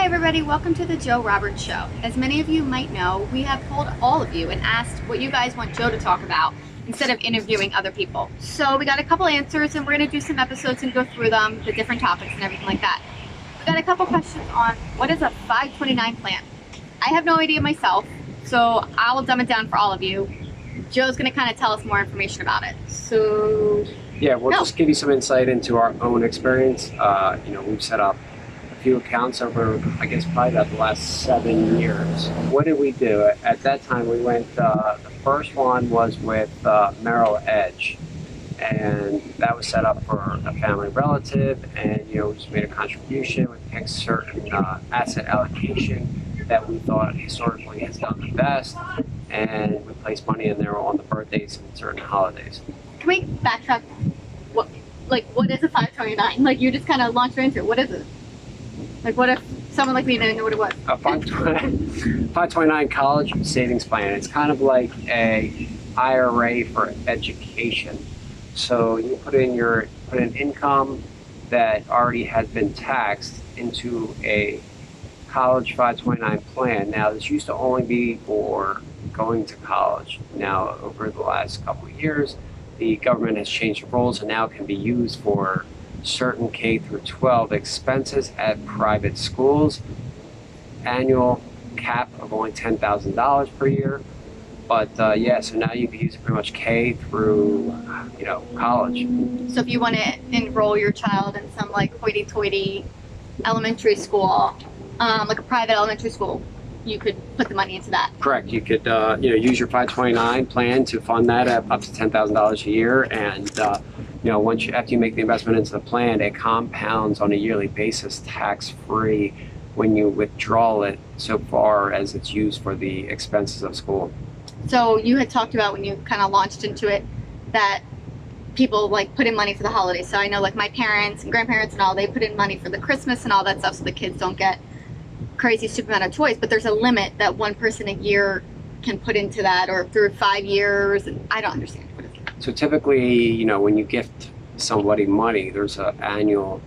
Hi everybody, welcome to the Joe Roberts Show. As many of you might know, we have polled all of you and asked what you guys want Joe to talk about instead of interviewing other people. So we got a couple answers and we're going to do some episodes and go through them, the different topics and everything like that. We got a couple questions on what is a 529 plan. I have no idea myself, so I will dumb it down for all of you. Joe's going to kind of tell us more information about it. So yeah, we'll just give you some insight into our own experience. We've set up a few accounts over, I guess, probably about the last 7 years. What did we do? At that time, we went, the first one was with Merrill Edge, and that was set up for a family relative, and, we just made a contribution. We picked certain asset allocation that we thought historically has done the best, and we placed money in there on the birthdays and certain holidays. Can we backtrack? What is a 529? Like, you just kind of launched into it. What is it? Like, what if someone like me didn't know what it was? A 529 college savings plan. It's kind of like a IRA for education. So you put in income that already has been taxed into a college 529 plan. Now, this used to only be for going to college. Now, over the last couple of years, the government has changed the rules and now it can be used for certain K through 12 expenses at private schools. Annual cap of only $10,000 per year. But so now you can use it pretty much K through, college. So if you want to enroll your child in some like hoity-toity elementary school, like a private elementary school, you could put the money into that. Correct. You could, use your 529 plan to fund that at up to $10,000 a year, and after you make the investment into the plan, it compounds on a yearly basis, tax-free, when you withdraw it, so far as it's used for the expenses of school. So you had talked about when you kind of launched into it that people like put in money for the holidays. So I know like my parents and grandparents and all, they put in money for the Christmas and all that stuff so the kids don't get crazy stupid amount of toys, but there's a limit that one person a year can put into that, or through 5 years, and I don't understand what is it. So typically, when you gift somebody money, there's an annual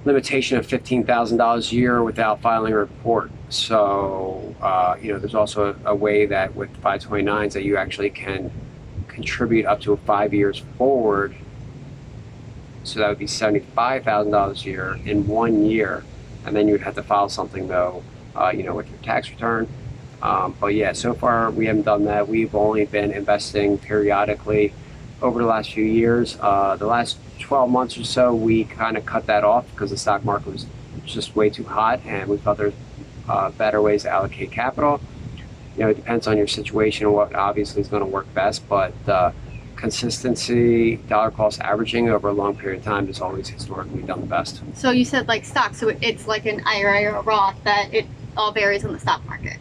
limitation of $15,000 a year without filing a report. So there's also a way that with 529s that you actually can contribute up to 5 years forward. So that would be $75,000 a year in 1 year. And then you would have to file something though, with your tax return. But yeah, so far we haven't done that. We've only been investing periodically over the last few years. The last 12 months or so, we kind of cut that off because the stock market was just way too hot, and we thought there's better ways to allocate capital. It depends on your situation and what obviously is going to work best, but consistency, dollar cost averaging over a long period of time has always historically done the best. So you said like stock, so it's like an IRA or a Roth, that it all varies on the stock market.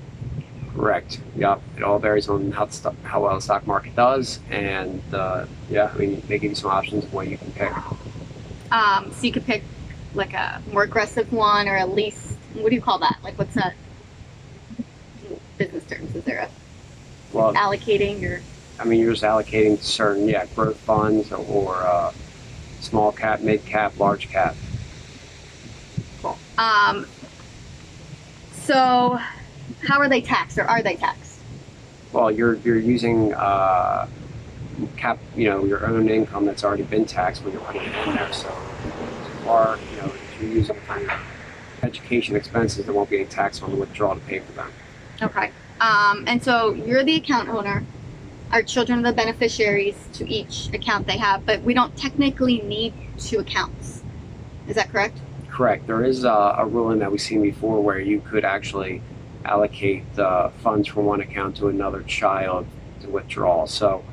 Correct. Yep. It all varies on how well the stock market does, and they give you some options of what you can pick. So you could pick like a more aggressive one, or at least, what do you call that? Like, what's that? Business terms, is there allocating or? You're just allocating to certain, growth funds or small cap, mid cap, large cap. Cool. So how are they taxed, or are they taxed? Well, you're using your own income that's already been taxed when you're putting it in there. So far, if you're using kind of education expenses, there won't be any tax on the withdrawal to pay for them. Okay. And so you're the account owner. Our children are the beneficiaries to each account they have, but we don't technically need 2 accounts. Is that correct? Correct. There is a ruling that we've seen before where you could actually allocate funds from one account to another child to withdraw. So,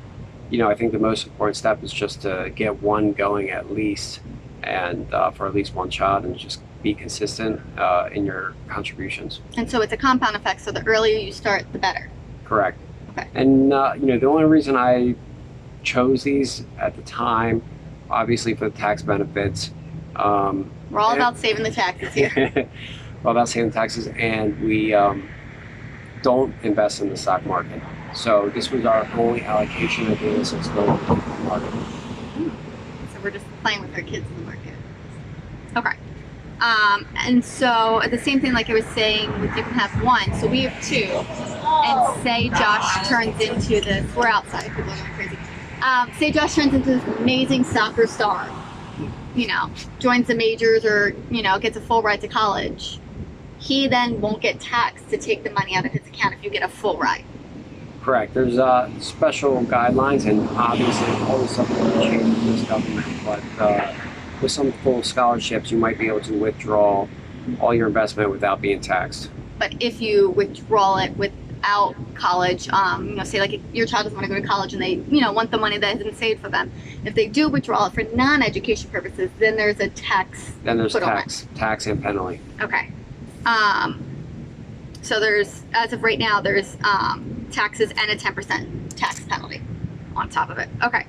I think the most important step is just to get one going at least, and for at least one child, and just be consistent in your contributions. And so it's a compound effect, so the earlier you start, the better. Correct. Okay. And the only reason I chose these at the time, obviously for the tax benefits. We're all about saving the taxes here. We're all about saving taxes, and we don't invest in the stock market. So this was our only allocation of the assets going to the market. So we're just playing with our kids in the market. Okay. And so the same thing, like I was saying, with you can have one. So we have two. And say Josh turns into this. We're outside. People are going crazy. Say Josh turns into this amazing soccer star. You know, joins the majors or gets a full ride to college. He then won't get taxed to take the money out of his account if you get a full ride. Correct. There's special guidelines, and obviously always something to change with this government. But with some full scholarships, you might be able to withdraw all your investment without being taxed. But if you withdraw it without college, say like your child doesn't want to go to college and they, want the money that has been saved for them. If they do withdraw it for non-education purposes, then there's a tax. Then there's tax and penalty. Okay. So there's, as of right now, there's taxes and a 10% tax penalty on top of it. Okay.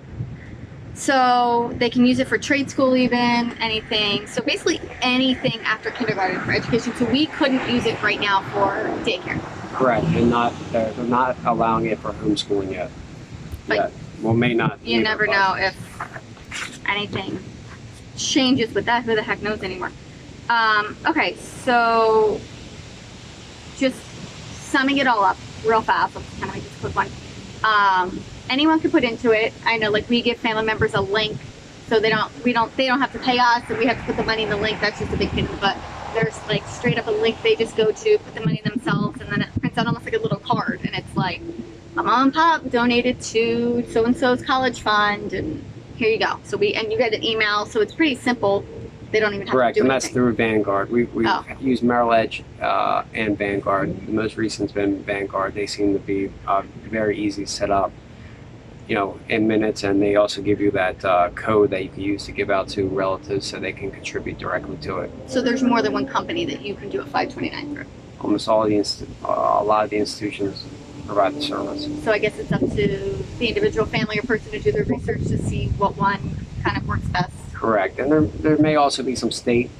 So they can use it for trade school, even anything. So basically anything after kindergarten for education. So we couldn't use it right now for daycare. Correct. And they're not allowing it for homeschooling yet. But well, may not. You never know if anything changes with that. Who the heck knows anymore? Okay, so just summing it all up real fast. Let's kind of make this a quick one. Anyone can put into it. I know, like, we give family members a link, so they don't have to pay us, and we have to put the money in the link. That's just a big thing. But there's like straight up a link they just go to, put the money themselves, and then it prints out almost like a little card, and it's like, my mom and pop donated to so and so's college fund, and here you go. So you get an email, so it's pretty simple. They don't even have Correct, to do and anything. that's through Vanguard. We use Merrill Edge and Vanguard. The most recent's been Vanguard. They seem to be very easy to set up, in minutes, and they also give you that code that you can use to give out to relatives so they can contribute directly to it. So there's more than one company that you can do a 529 through. Almost all a lot of the institutions provide the service. So I guess it's up to the individual family or person to do their research to see what one kind of works best. Correct, and there may also be some state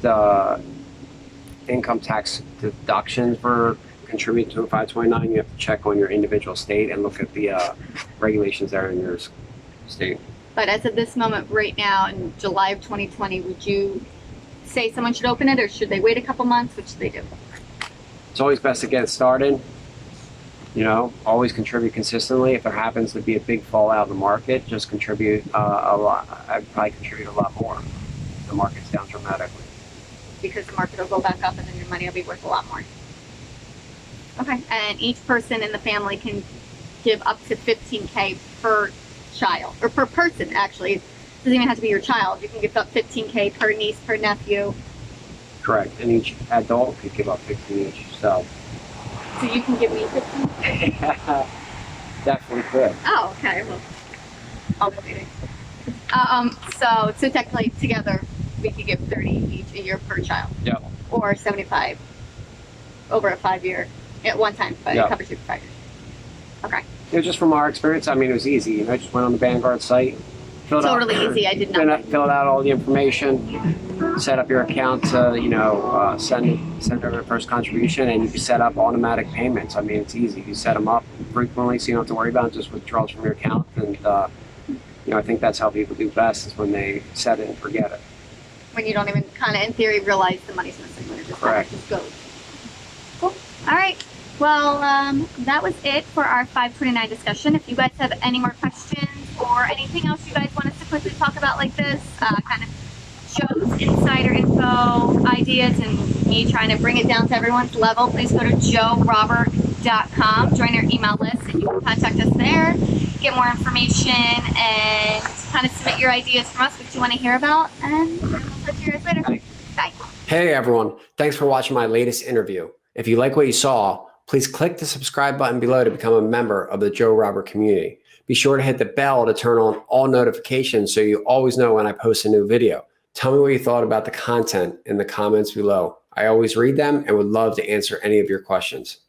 income tax deductions for contributing to a 529. You have to check on your individual state and look at the regulations there in your state. But as of this moment right now, in July of 2020, would you say someone should open it, or should they wait a couple months? Which they do. It's always best to get started. Always contribute consistently. If there happens to be a big fallout in the market, just contribute a lot. I'd probably contribute a lot more. The market's down dramatically. Because the market will go back up and then your money will be worth a lot more. Okay, and each person in the family can give up to $15K per child, or per person, actually. It doesn't even have to be your child. You can give up $15K per niece, per nephew. Correct, and each adult could give up 15 each, so. So you can give me 15? Definitely could. Oh, okay, well, I'll be waiting. So technically together, we could give 30 each a year per child. Yep. Or 75 over a 5-year at one time, but it covers you for 5 years. Okay. Just from our experience, it was easy. I just went on the Vanguard site, Totally easy. I did not. Filled out all the information, set up your account to send over the first contribution, and you can set up automatic payments. It's easy. You set them up frequently, so you don't have to worry about it. Just withdrawals from your account, and I think that's how people do best, is when they set it and forget it. When you don't even kind of, in theory, realize the money's missing, when it just kind of just goes. Cool. All right. Well, that was it for our 529 discussion. If you guys have any more questions or anything else you guys want us to quickly talk about like this, kind of shows insider info, ideas, and me trying to bring it down to everyone's level, please go to joerobert.com, join our email list, and you can contact us there, get more information, and kind of submit your ideas from us, what you want to hear about, and we'll talk to you guys later. Bye. Hey everyone, thanks for watching my latest interview. If you like what you saw, please click the subscribe button below to become a member of the Joe Robert community. Be sure to hit the bell to turn on all notifications so you always know when I post a new video. Tell me what you thought about the content in the comments below. I always read them and would love to answer any of your questions.